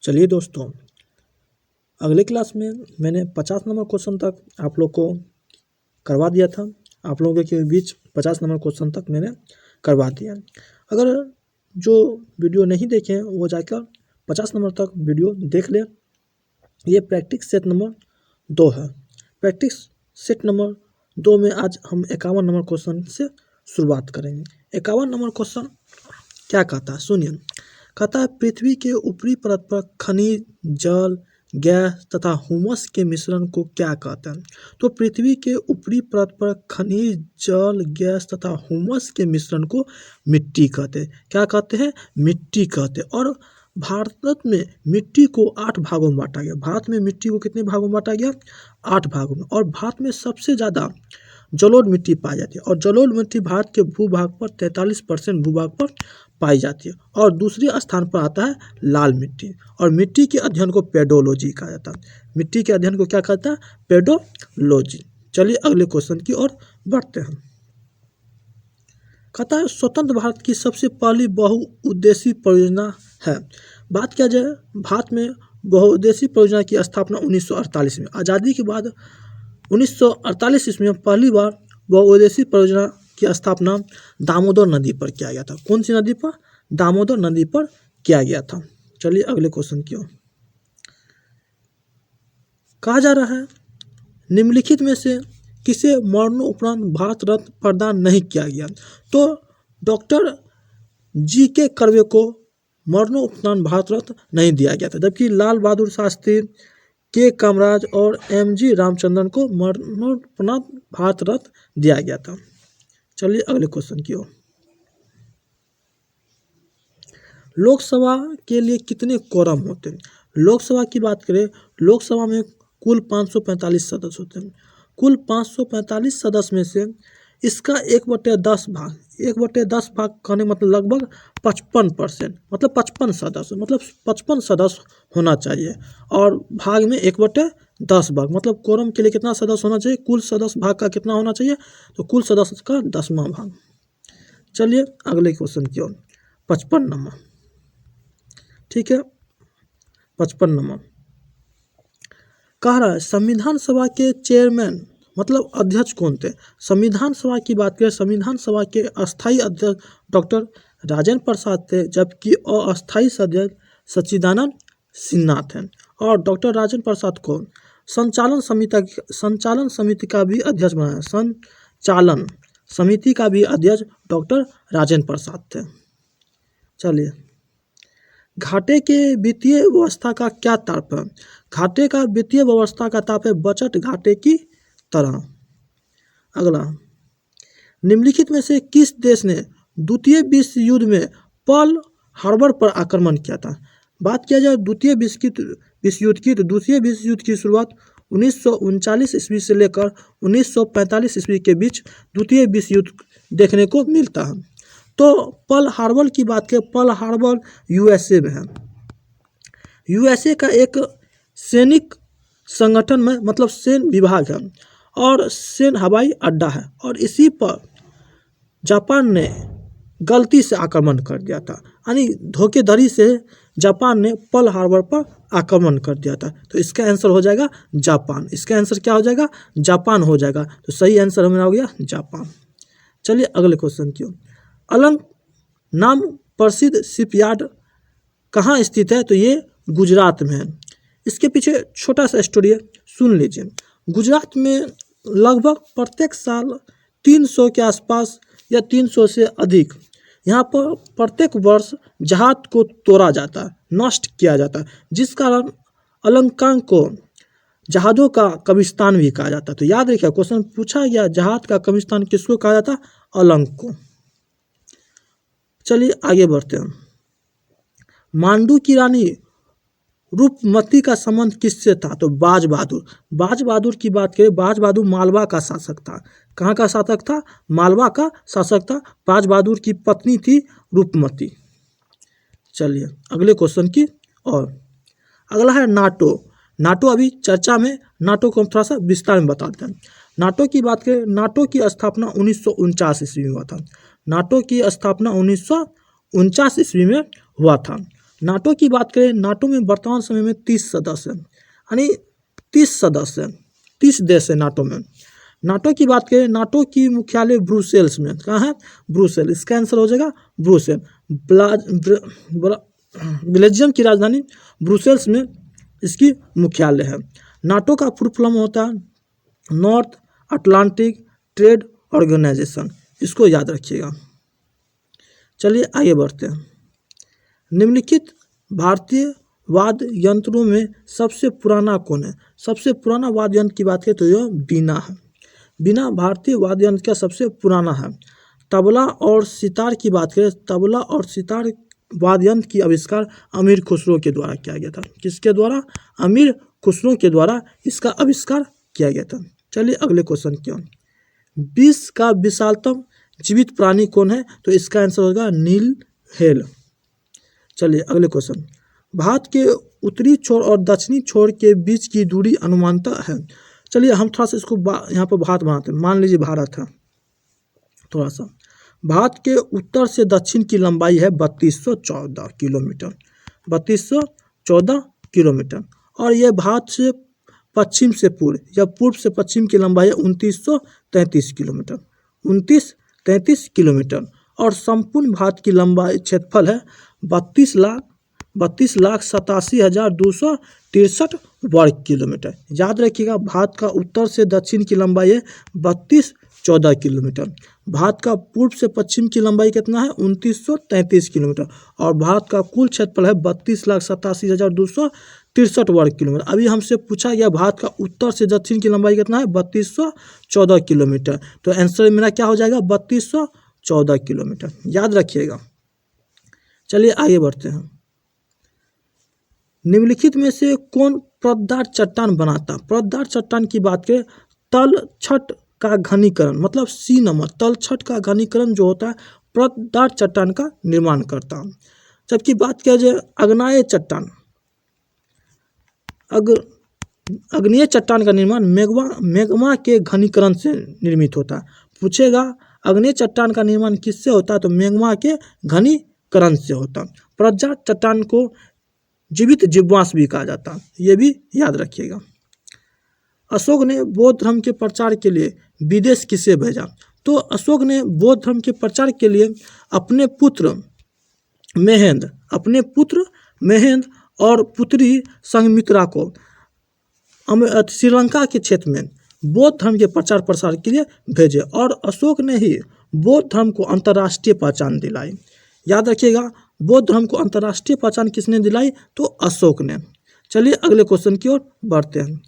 चलिए दोस्तों, अगले क्लास में मैंने 50 नंबर क्वेश्चन तक आप लोग को करवा दिया था। आप लोगों के बीच 50 नंबर क्वेश्चन तक मैंने करवा दिया। अगर जो वीडियो नहीं देखे हैं वो जाकर 50 नंबर तक वीडियो देख लें। ये प्रैक्टिस सेट नंबर 2 है। प्रैक्टिस सेट नंबर 2 में आज हम 51 नंबर क्वेश्चन से शुरुआत करेंगे। 51 नंबर क्वेश्चन क्या कहता है, सुनिए। कहता है, पृथ्वी के ऊपरी परत पर खनिज, जल, गैस तथा हुमस के मिश्रण को क्या कहते हैं? तो पृथ्वी के ऊपरी परत पर खनिज, जल, गैस तथा हुमस के मिश्रण को मिट्टी कहते हैं। क्या कहते हैं? मिट्टी कहते हैं। और भारत में मिट्टी को 8 भागों में बांटा गया। भारत में मिट्टी को कितने भागों में बांटा गया? 8 भागों में। और भारत में सबसे ज़्यादा जलोढ़ मिट्टी पाई जाती है। और जलोढ़ मिट्टी भारत के भूभाग पर 43% भूभाग पर पाई जाती है। और दूसरे स्थान पर आता है लाल मिट्टी। और मिट्टी के अध्ययन को पेडोलॉजी कहा जाता है। मिट्टी के अध्ययन को क्या कहता है? पेडोलॉजी। चलिए अगले क्वेश्चन की ओर बढ़ते हैं। कहता है, स्वतंत्र भारत की सबसे पहली बहुउद्देशीय परियोजना है। बात किया जाए, भारत में बहुउद्देशीय परियोजना की स्थापना 1948 में। आज़ादी के बाद 1948 ईस्वी में पहली बार बहुउद्देशीय परियोजना की स्थापना दामोदर नदी पर किया गया था। कौन सी नदी पर? दामोदर नदी पर किया गया था। चलिए अगले क्वेश्चन की ओर। कहा जा रहा है, निम्नलिखित में से किसे मरणोपरांत भारत रत्न प्रदान नहीं किया गया? तो डॉक्टर जी.के. कर्वे को मरणोपरांत भारत रत्न नहीं दिया गया था, जबकि लाल बहादुर शास्त्री, के कामराज और एम.जी. रामचंद्रन को मरणोपरांत भारत रत्न दिया गया था। चलिए अगले क्वेश्चन की ओर। लोकसभा के लिए कितने कोरम होते हैं? लोकसभा की बात करें, लोकसभा में कुल 545 सदस्य होते हैं। कुल 545 सदस्य में से इसका 1/10 भाग, 1/10 भाग कहने मतलब लगभग 55%, मतलब 55 सदस्य, मतलब 55 सदस्य होना चाहिए। और भाग में 1/10 भाग, मतलब कोरम के लिए कितना सदस्य होना चाहिए? कुल सदस्य भाग का कितना होना चाहिए? तो कुल सदस्य का 10वां भाग। चलिए अगले क्वेश्चन की ओर। 55 नंबर, ठीक है। 55 नंबर कह रहा है, संविधान सभा के चेयरमैन मतलब अध्यक्ष कौन थे? संविधान सभा की बात करें, संविधान सभा के अस्थायी अध्यक्ष डॉक्टर राजेंद्र प्रसाद थे, जबकि अस्थायी अध्यक्ष सच्चिदानंद सिन्हा थे। और डॉक्टर राजेंद्र प्रसाद को संचालन समिति का भी अध्यक्ष बनाया। संचालन समिति का भी अध्यक्ष डॉक्टर राजेंद्र प्रसाद थे। चलिए, घाटे के वित्तीय व्यवस्था का क्या तात्पर्य? घाटे का वित्तीय व्यवस्था का तात्पर्य बजट घाटे की तरह। अगला, निम्नलिखित में से किस देश ने द्वितीय विश्व युद्ध में पर्ल हार्बर पर आक्रमण किया था? बात किया जाए द्वितीय विश्व युद्ध की, तो द्वितीय विश्व युद्ध की शुरुआत 1939 ईस्वी से लेकर 1945 ईस्वी के बीच द्वितीय विश्व युद्ध देखने को मिलता है। तो पर्ल हार्बर की बात करें, पर्ल हार्बर यूएसए में है। यूएसए का एक सैनिक संगठन में मतलब सैन्य विभाग है और सैन्य हवाई अड्डा है। और इसी पर जापान ने गलती से आक्रमण कर दिया था, यानी धोखेधड़ी से जापान ने पर्ल हार्बर पर आक्रमण कर दिया था। तो इसका आंसर हो जाएगा जापान। इसका आंसर क्या हो जाएगा? जापान हो जाएगा। तो सही आंसर हमारा हो गया जापान। चलिए अगले क्वेश्चन की ओर। अलंग नाम प्रसिद्ध शिपयार्ड कहाँ स्थित है? तो ये गुजरात में है। इसके पीछे छोटा सा स्टोरी है, सुन लीजिए। गुजरात में लगभग प्रत्येक साल 300 के आसपास या 300 से अधिक यहाँ पर प्रत्येक वर्ष जहाज को तोड़ा जाता है, नष्ट किया जाता है, जिस कारण अलंकांग को जहाज़ों का कब्रिस्तान भी कहा जाता है। तो याद रखिए, क्वेश्चन पूछा गया जहाज का कब्रिस्तान किसको कहा जाता है? अलंग को। चलिए आगे बढ़ते हैं। मांडू की रानी रूपमती का संबंध किससे था? तो बाज बहादुर। बाज बहादुर की बात करें, बाज बहादुर मालवा का शासक था। कहाँ का शासक था? मालवा का शासक था। बाज बहादुर की पत्नी थी रूपमती। चलिए अगले क्वेश्चन की और। अगला है नाटो। नाटो अभी चर्चा में, नाटो को हम थोड़ा सा विस्तार में बताते हैं। नाटो की बात करें, नाटो की स्थापना 1949 ईस्वी में हुआ था। नाटो की स्थापना 1949 ईस्वी में हुआ था। नाटो की बात करें, नाटो में वर्तमान समय में 30 सदस्य हैं, यानी 30 सदस्य हैं, 30 देश है नाटो में। नाटो की बात करें, नाटो की मुख्यालय ब्रुसेल्स में, कहाँ है? ब्रुसेल, इसका आंसर हो जाएगा ब्रुसेल। बेल्जियम की राजधानी ब्रुसेल्स में इसकी मुख्यालय है। नाटो का फुल फॉर्म होता है नॉर्थ अटलांटिक ट्रेड ऑर्गेनाइजेशन, इसको याद रखिएगा। चलिए आगे बढ़ते हैं। निम्नलिखित भारतीय वाद्य यंत्रों में सबसे पुराना कौन है? सबसे पुराना वाद्य यंत्र की बात करें तो यह बीना है। बीना भारतीय वाद्य यंत्र का सबसे पुराना है। तबला और सितार की बात करें, तबला और सितार वाद्य यंत्र की आविष्कार अमीर खुसरो के द्वारा किया गया था। किसके द्वारा? अमीर खुसरो के द्वारा इसका आविष्कार किया गया था। चलिए अगले क्वेश्चन की ओर। विश्व का विशालतम जीवित प्राणी कौन है? तो इसका आंसर होगा नील हेल। चलिए अगले क्वेश्चन। भारत के उत्तरी छोर और दक्षिणी छोर के बीच की दूरी अनुमानतः है। चलिए हम थोड़ा सा इसको यहाँ पर भारत बनाते हैं। मान लीजिए भारत है, थोड़ा सा भारत के उत्तर से दक्षिण की लंबाई है 3214 किलोमीटर, 3214 किलोमीटर। और यह भारत से पश्चिम से पूर्व या पूर्व से पश्चिम की लंबाई है 2933 किलोमीटर, 2933 किलोमीटर। और संपूर्ण भारत की लंबाई क्षेत्रफल है 32,87,263 वर्ग किलोमीटर। याद रखिएगा, भारत का उत्तर से दक्षिण की लंबाई है 3214 किलोमीटर। भारत का पूर्व से पश्चिम की लंबाई कितना है? 2933 किलोमीटर। और भारत का कुल क्षेत्रफल है 32,87,263 वर्ग किलोमीटर। अभी हमसे पूछा गया भारत का उत्तर से दक्षिण की लंबाई कितना है? 3214 किलोमीटर। तो आंसर मेरा क्या हो जाएगा? 3214 किलोमीटर। याद रखिएगा। चलिए आगे बढ़ते हैं। निम्नलिखित में से कौन परतदार चट्टान बनाता? परतदार चट्टान की बात करें, तलछट का घनीकरण, मतलब सी नंबर, तलछट का घनीकरण जो होता है परतदार चट्टान का निर्माण करता है। जबकि बात किया जाए आग्नेय चट्टान, आग्नेय चट्टान का निर्माण मैग्मा के घनीकरण से निर्मित होता है। पूछेगा आग्नेय चट्टान का निर्माण किससे होता है? तो मैग्मा के घनीकरण से होता है। परतदार चट्टान को जीवित जीवाश्म भी कहा जाता है, ये भी याद रखिएगा। अशोक ने बौद्ध धर्म के प्रचार के लिए विदेश किसे भेजा? तो अशोक ने बौद्ध धर्म के प्रचार के लिए अपने पुत्र महेंद्र और पुत्री संघमित्रा को श्रीलंका के क्षेत्र में बौद्ध धर्म के प्रचार प्रसार के लिए भेजे। और अशोक ने ही बौद्ध धर्म को अंतर्राष्ट्रीय पहचान दिलाई। याद रखिएगा, बौद्ध धर्म को अंतर्राष्ट्रीय पहचान किसने दिलाई? तो अशोक ने। चलिए अगले क्वेश्चन की ओर बढ़ते हैं।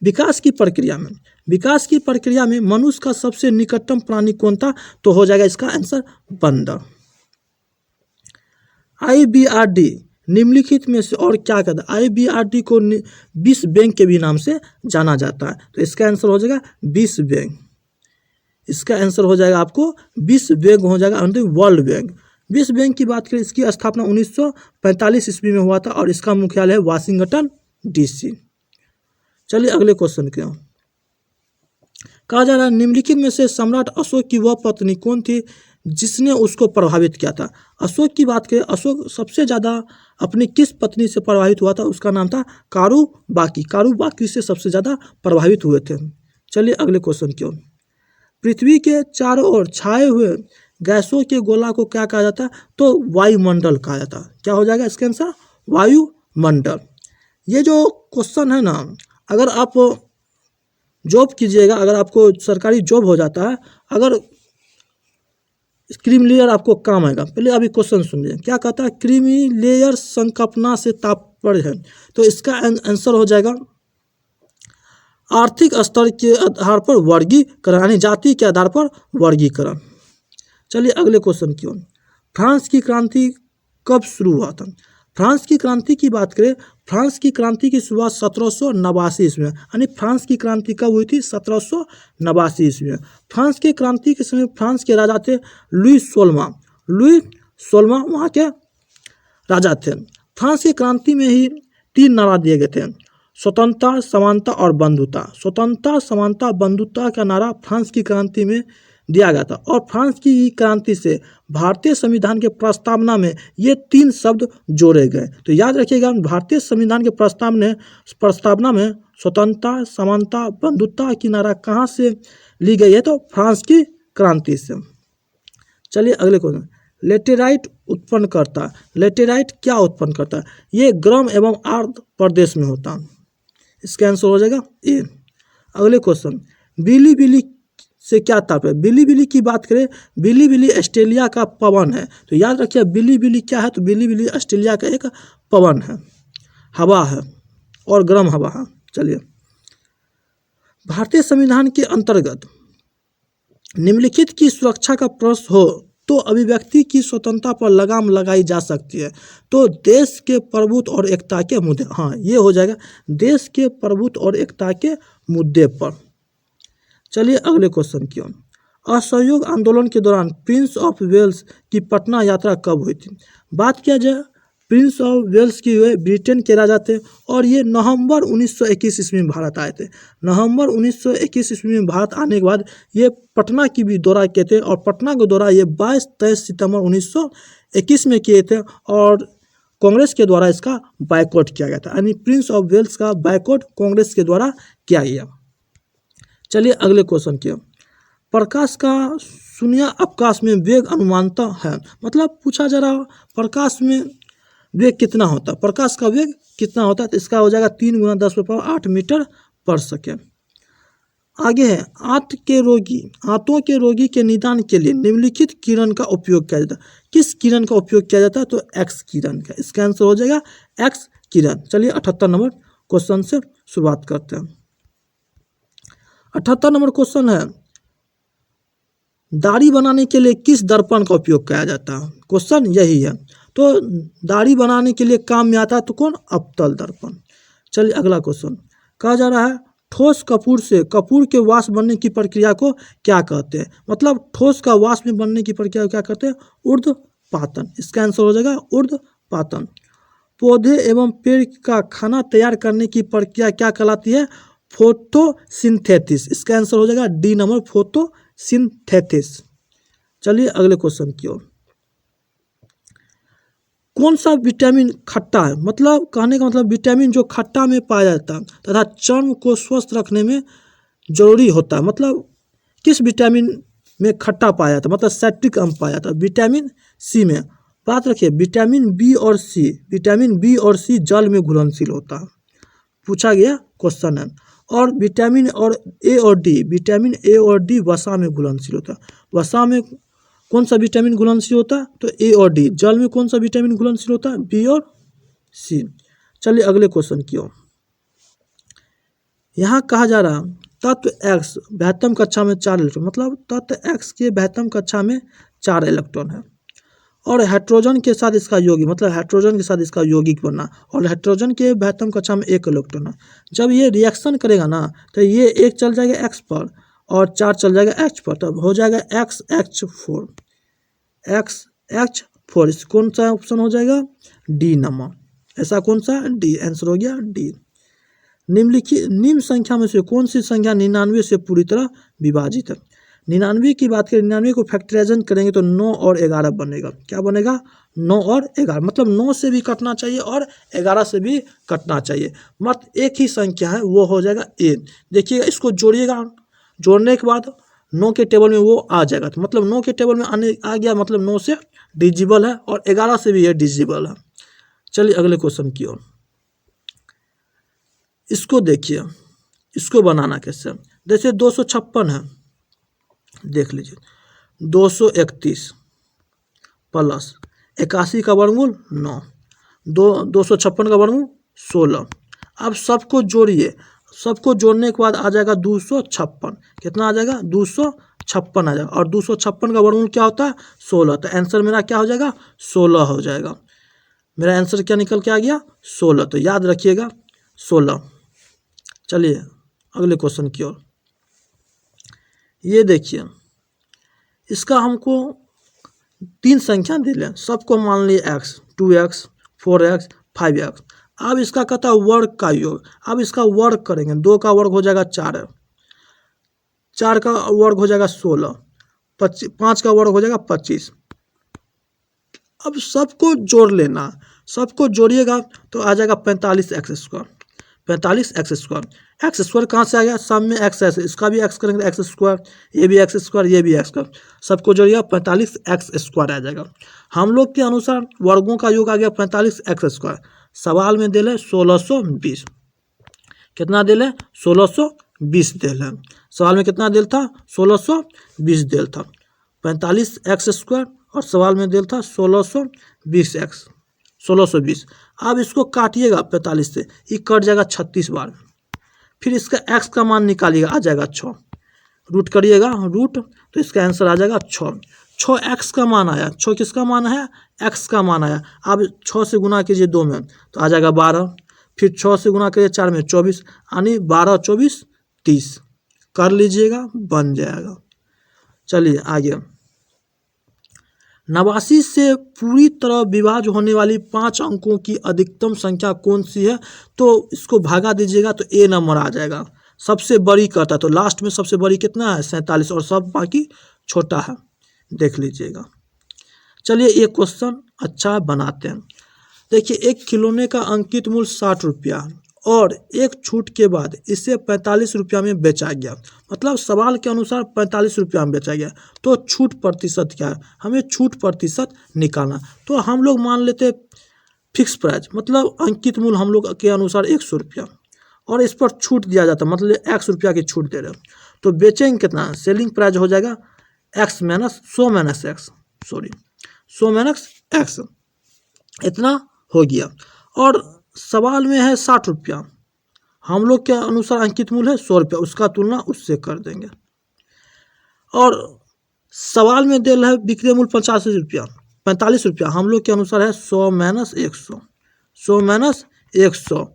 विकास की प्रक्रिया में मनुष्य का सबसे निकटतम प्राणी कौन था? तो हो जाएगा इसका आंसर बंदर। IBRD निम्नलिखित में से और क्या कहता है? IBRD को विश्व बैंक के भी नाम से जाना जाता है। तो इसका आंसर हो जाएगा विश्व बैंक। इसका आंसर हो जाएगा आपको विश्व बैंक हो जाएगा, वर्ल्ड बैंक। विश्व बैंक की बात करें, इसकी स्थापना 1945 ईस्वी में हुआ था और इसका मुख्यालय है वाशिंगटन DC। चलिए अगले क्वेश्चन के। कहा जा रहा है निम्नलिखित में से सम्राट अशोक की वह पत्नी कौन थी जिसने उसको प्रभावित किया था? अशोक की बात करें, अशोक सबसे ज़्यादा अपनी किस पत्नी से प्रभावित हुआ था? उसका नाम था कारूबाकी। कारूबाकी से सबसे ज़्यादा प्रभावित हुए थे। चलिए अगले क्वेश्चन की ओर। पृथ्वी के चारों ओर छाए हुए गैसों के गोला को क्या कहा जाता है? तो वायुमंडल कहा जाता है। क्या हो जाएगा इसका आंसर? वायुमंडल। ये जो क्वेश्चन है ना, अगर आप जॉब कीजिएगा, अगर आपको सरकारी जॉब हो जाता है, अगर क्रीमी लेयर आपको काम आएगा। पहले अभी क्वेश्चन सुनिए, क्या कहता है? क्रीमी लेयर संकल्पना से तात्पर्य है। तो इसका आंसर हो जाएगा आर्थिक स्तर के आधार पर वर्गीकरण, यानी जाति के आधार पर वर्गीकरण। चलिए अगले क्वेश्चन की ओर। फ्रांस की क्रांति कब शुरू हुआ था? फ्रांस की क्रांति की बात करें, फ्रांस की क्रांति की शुरुआत 1789 ईस्वी में, यानी फ्रांस की क्रांति कब हुई थी? 1789 ईस्वी में। फ्रांस की क्रांति के समय फ्रांस के राजा थे लुई 16वां वहाँ के राजा थे। फ्रांस की क्रांति में ही 3 नारा दिए गए थे, स्वतंत्रता, समानता और बंधुता। स्वतंत्रता, समानता, बंधुता का नारा फ्रांस की क्रांति में दिया गया था। और फ्रांस की क्रांति से भारतीय संविधान के प्रस्तावना में ये 3 शब्द जोड़े गए। तो याद रखिएगा, भारतीय संविधान के प्रस्तावना में स्वतंत्रता, समानता, बंधुत्व की नारा कहाँ से ली गई है? तो फ्रांस की क्रांति से। चलिए अगले क्वेश्चन, लेटेराइट उत्पन्न करता। लेटेराइट क्या उत्पन्न करता है? ये गर्म एवं आर्द्र प्रदेश में होता है। इसका आंसर हो जाएगा ए। अगले क्वेश्चन, बिलीबिली से क्या तात्पर्य? बिलीबिली की बात करें, बिलीबिली ऑस्ट्रेलिया का पवन है। तो याद रखिए बिलीबिली क्या है? तो बिलीबिली ऑस्ट्रेलिया का एक पवन है, हवा है और गर्म हवा है। चलिए, भारतीय संविधान के अंतर्गत निम्नलिखित की सुरक्षा का प्रश्न हो तो अभिव्यक्ति की स्वतंत्रता पर लगाम लगाई जा सकती है। तो देश के प्रभुत्व और एकता के मुद्दे, हाँ ये हो जाएगा, देश के प्रभुत्व और एकता के मुद्दे पर। चलिए अगले क्वेश्चन की ओर, असहयोग आंदोलन के दौरान प्रिंस ऑफ वेल्स की पटना यात्रा कब हुई थी? बात किया जाए, प्रिंस ऑफ वेल्स की हुए ब्रिटेन के राजा थे और ये नवंबर 1921 ईस्वी में भारत आए थे। नवंबर 1921 ईस्वी में भारत आने के बाद ये पटना की भी दौरा किए थे और पटना का दौरा ये 22-23 सितंबर 1921 में किए थे और कांग्रेस के द्वारा इसका बायकॉट किया गया था। यानी प्रिंस ऑफ वेल्स का बायकॉट कांग्रेस के द्वारा किया गया। चलिए अगले क्वेश्चन की, प्रकाश का शून्य अवकाश में वेग अनुमानतः है। मतलब पूछा जा रहा प्रकाश में वेग कितना होता है, प्रकाश का वेग कितना होता है? तो इसका हो जाएगा 3 × 10⁸ मीटर पर सेकेंड। आगे है, आंतों के रोगी के निदान के लिए निम्नलिखित किरण का उपयोग किया जाता है। किस किरण का उपयोग किया जाता है? तो एक्स किरण का। इसका आंसर हो जाएगा एक्स किरण। चलिए 78 नंबर क्वेश्चन से शुरुआत करते हैं। 78 नंबर क्वेश्चन है, दाढ़ी बनाने के लिए किस दर्पण का उपयोग किया जाता है? क्वेश्चन यही है। तो दाढ़ी बनाने के लिए काम में आता है तो कौन? अवतल दर्पण। चलिए अगला क्वेश्चन, कहा जा रहा है ठोस कपूर से कपूर के वाष्प बनने की प्रक्रिया को क्या कहते हैं? मतलब ठोस का वाष्प में बनने की प्रक्रिया को क्या कहते हैं? ऊर्ध्वपातन। इसका आंसर हो जाएगा ऊर्ध्वपातन। पौधे एवं पेड़ का खाना तैयार करने की प्रक्रिया क्या कहलाती है? फोटोसिंथेसिस। इसका आंसर हो जाएगा डी नंबर, फोटोसिंथेसिस। चलिए अगले क्वेश्चन की ओर, कौन सा विटामिन खट्टा है? मतलब कहने का मतलब विटामिन जो खट्टा में पाया जाता है तथा चर्म को स्वस्थ रखने में जरूरी होता है। मतलब किस विटामिन में खट्टा पाया जाता है? मतलब सैट्रिक अम्ल पाया जाता है विटामिन सी में। बात रखिए, विटामिन बी और सी जल में घुलनशील होता है, पूछा गया क्वेश्चन है। और विटामिन विटामिन ए और डी वसा में घुलनशील होता है। वसा में कौन सा विटामिन घुलनशील होता है? तो ए और डी। जल में कौन सा विटामिन घुलनशील होता है? बी और सी। चलिए अगले क्वेश्चन की ओर, यहाँ कहा जा रहा तत्व एक्स बृहत्तम कक्षा में 4 इलेक्ट्रॉन, मतलब तत्व एक्स के बृहत्तम कक्षा में 4 इलेक्ट्रॉन है और हाइड्रोजन के साथ इसका यौगिक, मतलब हाइड्रोजन के साथ इसका यौगिक बनना, और हाइड्रोजन के बृहत्तम कक्षा में 1 इलेक्ट्रॉन है। जब ये रिएक्शन करेगा ना तो ये 1 चल जाएगा एक्स पर और 4 चल जाएगा एच पर, तब हो जाएगा XH4। इस कौन सा ऑप्शन हो जाएगा? D number. ऐसा कौन सा? डी। आंसर हो गया डी। निम्न संख्या में से कौन सी संख्या 99 से पूरी तरह विभाजित है? 99 की बात करें, 99 को फैक्टराइजेशन करेंगे तो 9 और 11 बनेगा। क्या बनेगा? 9 और 11। मतलब 9 से भी कटना चाहिए और 11 से भी कटना चाहिए। मत एक ही संख्या है, वो हो जाएगा ए। देखिएगा, इसको जोड़िएगा, जोड़ने के बाद 9 के टेबल में वो आ जाएगा। तो मतलब 9 के टेबल में आ गया, मतलब 9 से डिजिबल है और 11 से भी ये डिजिबल है। चलिए अगले क्वेश्चन की ओर, इसको देखिए, इसको बनाना कैसे? जैसे 256 है, देख लीजिए, 231 प्लस 81 का वर्गमूल 9, 256 का वर्गमूल 16। अब सबको जोड़िए, सबको जोड़ने के बाद आ जाएगा 256। कितना आ जाएगा? 256 आ जाएगा। और 256 का वर्गमूल क्या होता है? 16। तो आंसर मेरा क्या हो जाएगा? 16 हो जाएगा। मेरा आंसर क्या निकल के आ गया? 16। तो याद रखिएगा 16। चलिए अगले क्वेश्चन की ओर, ये देखिए, इसका हमको 3 संख्या दे लें, सबको मान लिए x, 2x, 4x, 5x। अब इसका कहता है वर्ग का योग। अब इसका वर्ग करेंगे, 2 का वर्ग हो जाएगा 4, 4 का वर्ग हो जाएगा 16, 5 का वर्ग हो जाएगा 25। अब सबको जोड़ लेना, सबको जोड़िएगा तो आ जाएगा 45x²। 45x²। x² कहाँ से आ गया, सब में x है, इसका भी x करेंगे x², ये भी x², ये भी x², सबको जोड़िएगा 45x² आ जाएगा। हम लोग के अनुसार वर्गों का योग आ गया 45x²। सवाल में दिल है 1620। कितना दिल है, 1620 दिल है। सवाल में कितना दिल था, 1620 दिल था। 45x² और सवाल में दिल था 1620। अब इसको काटिएगा 45 से, ये कट जाएगा 36 बार। फिर इसका x का मान निकालिएगा, आ जाएगा 6। रूट करिएगा, रूट, तो इसका आंसर आ जाएगा 6। 6x का मान आया, 6 किसका मान है, x का मान आया। अब 6 से गुना कीजिए 2 में तो आ जाएगा 12। फिर 6 से गुना करिए 4 में 24, यानी 12 24 30 कर लीजिएगा, बन जाएगा। चलिए आगे। 89 से पूरी तरह विभाज्य होने वाली 5 अंकों की अधिकतम संख्या कौन सी है, तो इसको भागा दीजिएगा तो ए नंबर आ जाएगा। सबसे बड़ी करता है तो लास्ट में सबसे बड़ी कितना है, 47, और सब बाकी छोटा है, देख लीजिएगा। चलिए एक क्वेश्चन अच्छा बनाते हैं। देखिए, एक खिलौने का अंकित मूल्य 60 रुपया और एक छूट के बाद इसे 45 रुपया में बेचा गया। मतलब सवाल के अनुसार 45 रुपया में बेचा गया, तो छूट प्रतिशत क्या है, हमें छूट प्रतिशत निकालना। तो हम लोग मान लेते फिक्स प्राइस, मतलब अंकित मूल्य हम लोग के अनुसार 100 रुपया, और इस पर छूट दिया जाता है, मतलब 100 रुपया की छूट दे रहे हैं, तो बेचेंगे कितना, सेलिंग प्राइस हो जाएगा 100 माइनस एक्स, इतना हो गया। और सवाल में है 60 रुपया, हम लोग के अनुसार अंकित मूल्य है 100 रुपया, उसका तुलना उससे कर देंगे। और सवाल में दिल है बिक्री मूल्य 45 रुपया, हम लोग के अनुसार है 100 माइनस 100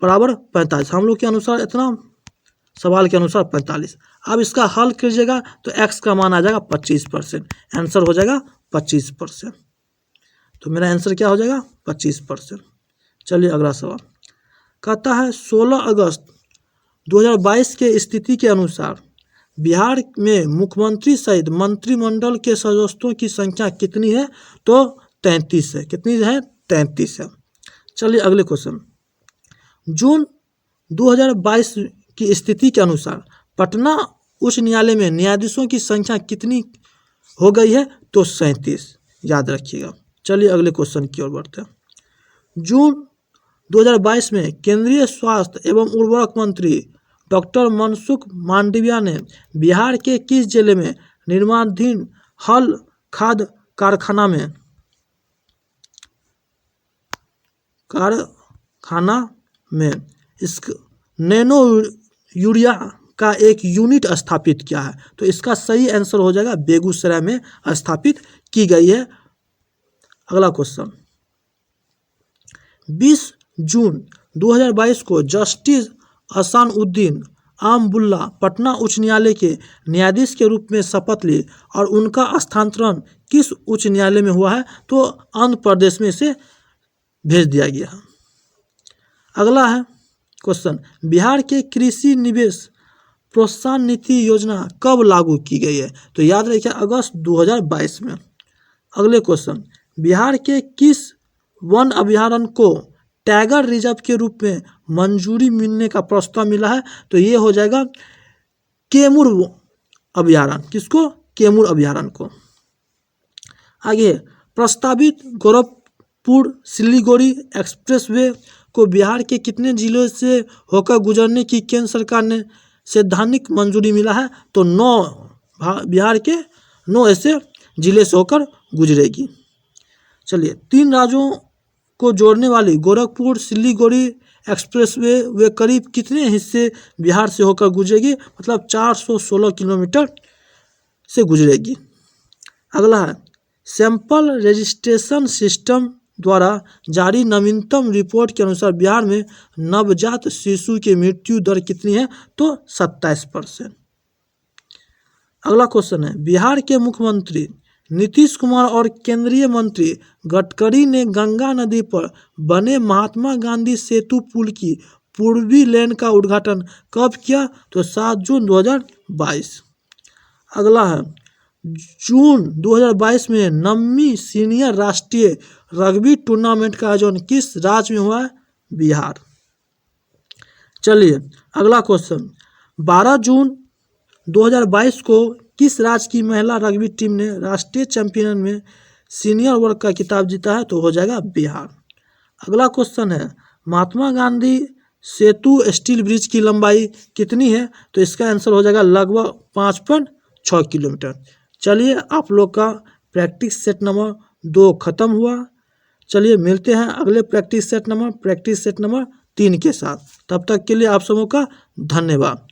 बराबर 45, हम लोग के अनुसार इतना, सवाल के अनुसार 45। अब इसका हल कीजिएगा तो x का मान आ जाएगा 25%, आंसर हो जाएगा 25%। तो मेरा आंसर क्या हो जाएगा, 25%। चलिए अगला सवाल कहता है 16 अगस्त 2022 के स्थिति के अनुसार बिहार में मुख्यमंत्री सहित मंत्रिमंडल के सदस्यों की संख्या कितनी है, तो 33 है। कितनी है, 33 है। चलिए अगले क्वेश्चन। जून 2022 की स्थिति के अनुसार पटना उच्च न्यायालय में न्यायाधीशों की संख्या कितनी हो गई है, तो 37, याद रखिएगा। चलिए अगले क्वेश्चन की ओर बढ़ते हैं। जून 2022 में केंद्रीय स्वास्थ्य एवं उर्वरक मंत्री डॉक्टर मनसुख मांडविया ने बिहार के किस जिले में निर्माणाधीन हल खाद कारखाना में इस नैनो यूरिया का एक यूनिट स्थापित किया है, तो इसका सही आंसर हो जाएगा बेगूसराय में स्थापित की गई है। अगला क्वेश्चन। 20 जून 2022 को जस्टिस अहसानुद्दीन आमबुल्ला पटना उच्च न्यायालय के न्यायाधीश के रूप में शपथ लिए और उनका स्थानांतरण किस उच्च न्यायालय में हुआ है, तो आंध्र प्रदेश में से भेज दिया गया है। अगला है क्वेश्चन, बिहार के कृषि निवेश प्रोत्साहन नीति योजना कब लागू की गई है, तो याद रखिए अगस्त 2022 में। अगले क्वेश्चन, बिहार के किस वन अभयारण्य को टाइगर रिजर्व के रूप में मंजूरी मिलने का प्रस्ताव मिला है, तो ये हो जाएगा कैमूर अभयारण्य। किसको, कैमूर अभयारण्य को। आगे, प्रस्तावित गोरखपुर सिलीगुड़ी एक्सप्रेसवे को बिहार के कितने जिलों से होकर गुजरने की केंद्र सरकार ने सैद्धांतिक मंजूरी मिला है, तो 9, बिहार के 9 ऐसे जिले से होकर गुजरेगी। चलिए, 3 राज्यों को जोड़ने वाली गोरखपुर सिलीगुड़ी एक्सप्रेसवे वे करीब कितने हिस्से बिहार से होकर गुजरेगी, मतलब 416 किलोमीटर से गुजरेगी। अगला है, सैंपल रजिस्ट्रेशन सिस्टम द्वारा जारी नवीनतम रिपोर्ट के अनुसार बिहार में नवजात शिशु की मृत्यु दर कितनी है, तो 27%। अगला क्वेश्चन है, बिहार के मुख्यमंत्री नीतीश कुमार और केंद्रीय मंत्री गडकरी ने गंगा नदी पर बने महात्मा गांधी सेतु पुल की पूर्वी लेन का उद्घाटन कब किया, तो 7 जून 2022। अगला है, जून 2022 में 9वीं सीनियर राष्ट्रीय रग्बी टूर्नामेंट का आयोजन किस राज्य में हुआ है? बिहार। चलिए अगला क्वेश्चन, 12 जून 2022 को किस राज्य की महिला रग्बी टीम ने राष्ट्रीय चैंपियन में सीनियर वर्ग का खिताब जीता है? तो हो जाएगा बिहार। अगला क्वेश्चन है, महात्मा गांधी सेतु स्टील ब्रिज की लंबाई कितनी है? तो इसका आंसर हो जाएगा लगभग 5.6 किलोमीटर। चलिए आप लोग का प्रैक्टिस सेट नंबर 2 खत्म हुआ। चलिए मिलते हैं अगले प्रैक्टिस सेट नंबर 3 के साथ। तब तक के लिए आप सबों का धन्यवाद।